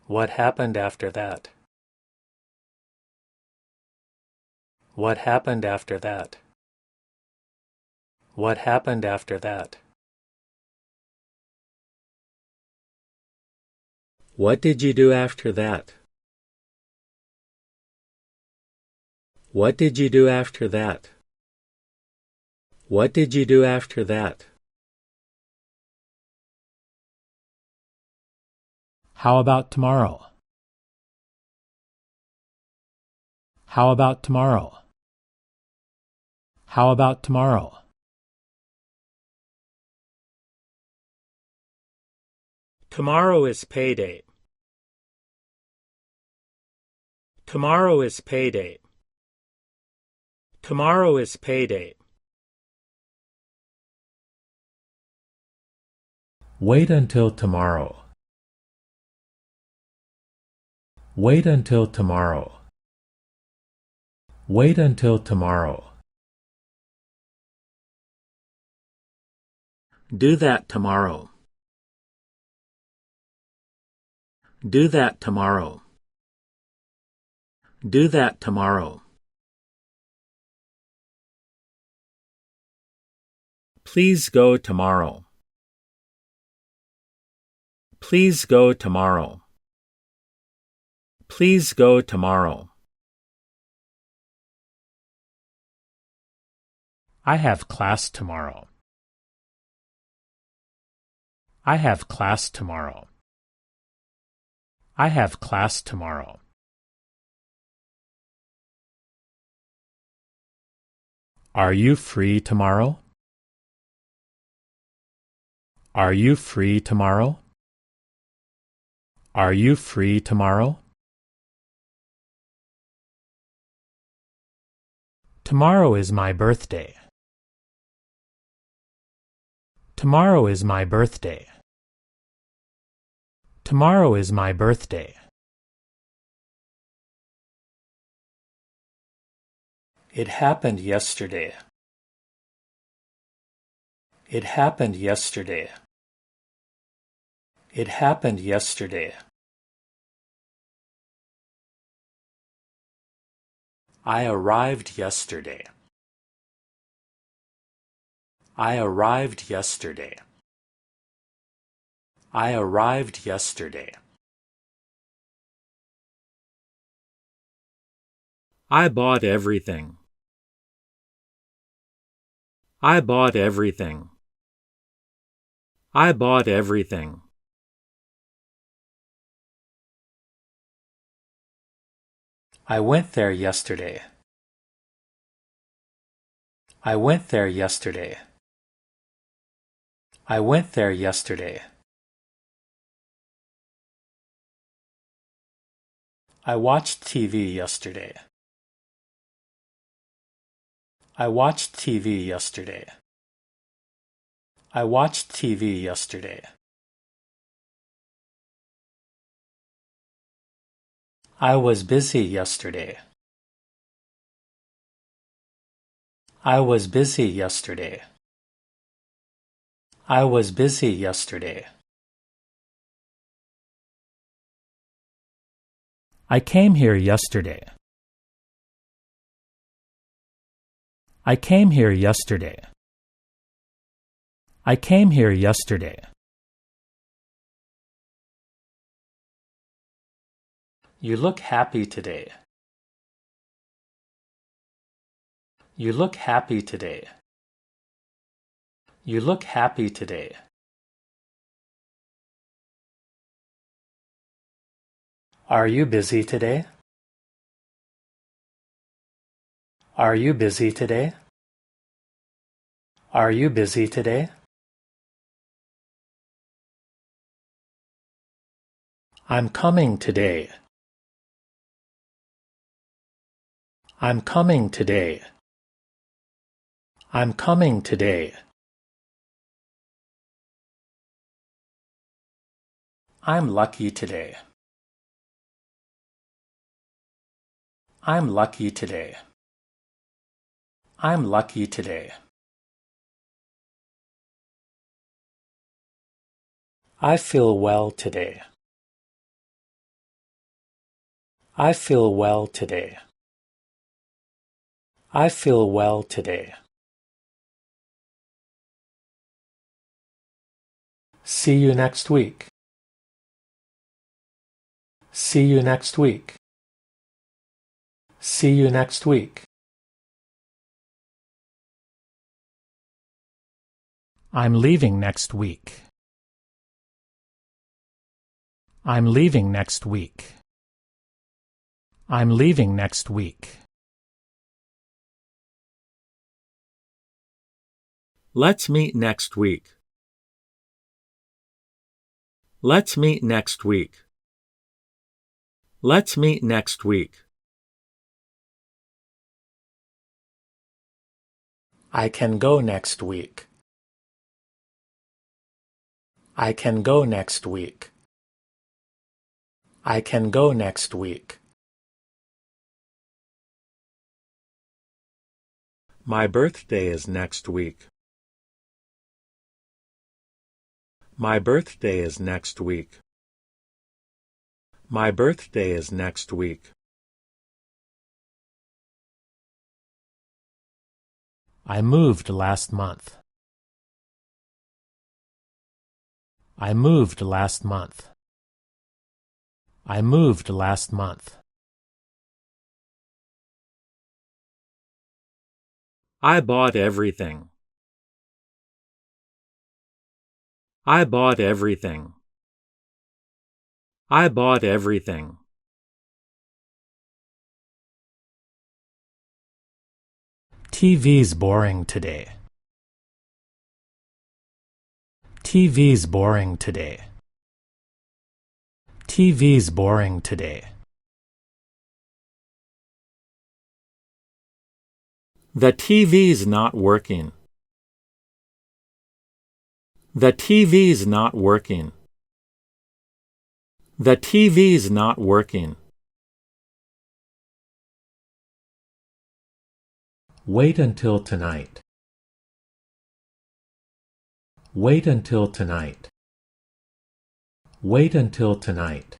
What happened after that? What happened after that? What happened after that? What did you do after that? What did you do after that? What did you do after that? How about tomorrow? How about tomorrow? How about tomorrow? Tomorrow is payday. Tomorrow is payday. Tomorrow is payday. Wait until tomorrow. Wait until tomorrow. Wait until tomorrow. Do that tomorrow. Do that tomorrow. Do that tomorrow. Please go tomorrow. Please go tomorrow. Please go tomorrow. I have class tomorrow. I have class tomorrow. I have class tomorrow. Are you free tomorrow? Are you free tomorrow? Are you free tomorrow? Tomorrow is my birthday. Tomorrow is my birthday. Tomorrow is my birthday. It happened yesterday. It happened yesterday. It happened yesterday. I arrived yesterday. I arrived yesterday. I arrived yesterday. I bought everything. I bought everything. I bought everything. I went there yesterday. I went there yesterday. I went there yesterday. I watched TV yesterday. I watched TV yesterday. I watched TV yesterday. I was busy yesterday. I was busy yesterday. I was busy yesterday. I came here yesterday. I came here yesterday. I came here yesterday. You look happy today. You look happy today. You look happy today. Are you busy today? Are you busy today? Are you busy today? I'm coming today. I'm coming today. I'm coming today. I'm lucky today. I'm lucky today. I'm lucky today. I feel well today. I feel well today. I feel well today. See you next week. See you next week. See you next week. I'm leaving next week. I'm leaving next week. I'm leaving next week. Let's meet next week. Let's meet next week. Let's meet next week. I can go next week. I can go next week. I can go next week. My birthday is next week. My birthday is next week. My birthday is next week. I moved last month. I moved last month. I moved last month. I bought everything. I bought everything. I bought everything. TV's boring today. TV's boring today. TV's boring today. The TV's not working. The TV's not working. The TV's not working. Wait until tonight. Wait until tonight. Wait until tonight.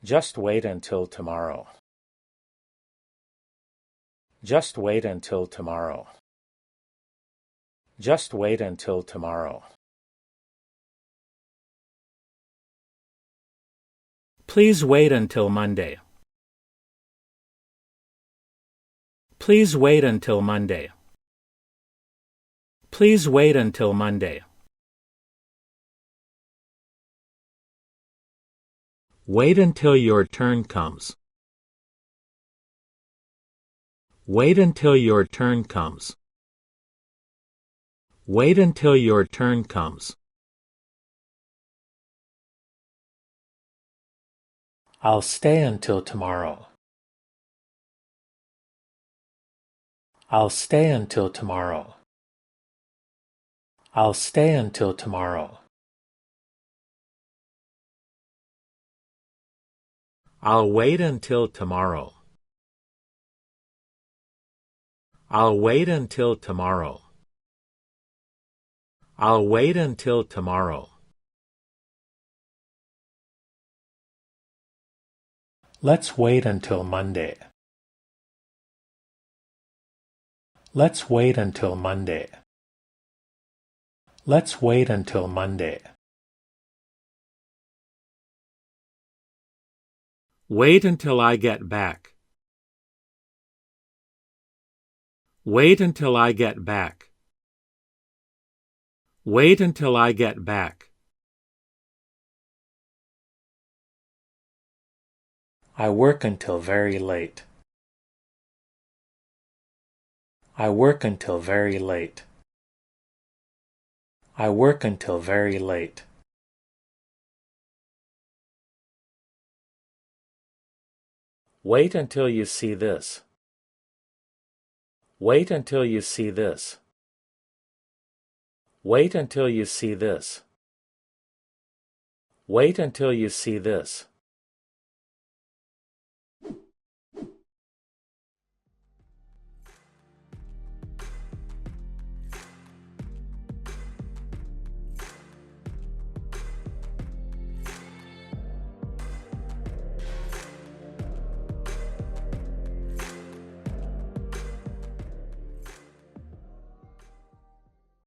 Just wait until tomorrow. Just wait until tomorrow. Just wait until tomorrow. Please wait until Monday. Please wait until Monday. Please wait until Monday. Wait until your turn comes. Wait until your turn comes. Wait until your turn comes. I'll stay until tomorrow. I'll stay until tomorrow. I'll stay until tomorrow. I'll wait until tomorrow. I'll wait until tomorrow. I'll wait until tomorrow. Let's wait until Monday. Let's wait until Monday. Let's wait until Monday. Wait until I get back. Wait until I get back. Wait until I get back. I work until very late. I work until very late. I work until very late. Wait until you see this. Wait until you see this. Wait until you see this. Wait until you see this.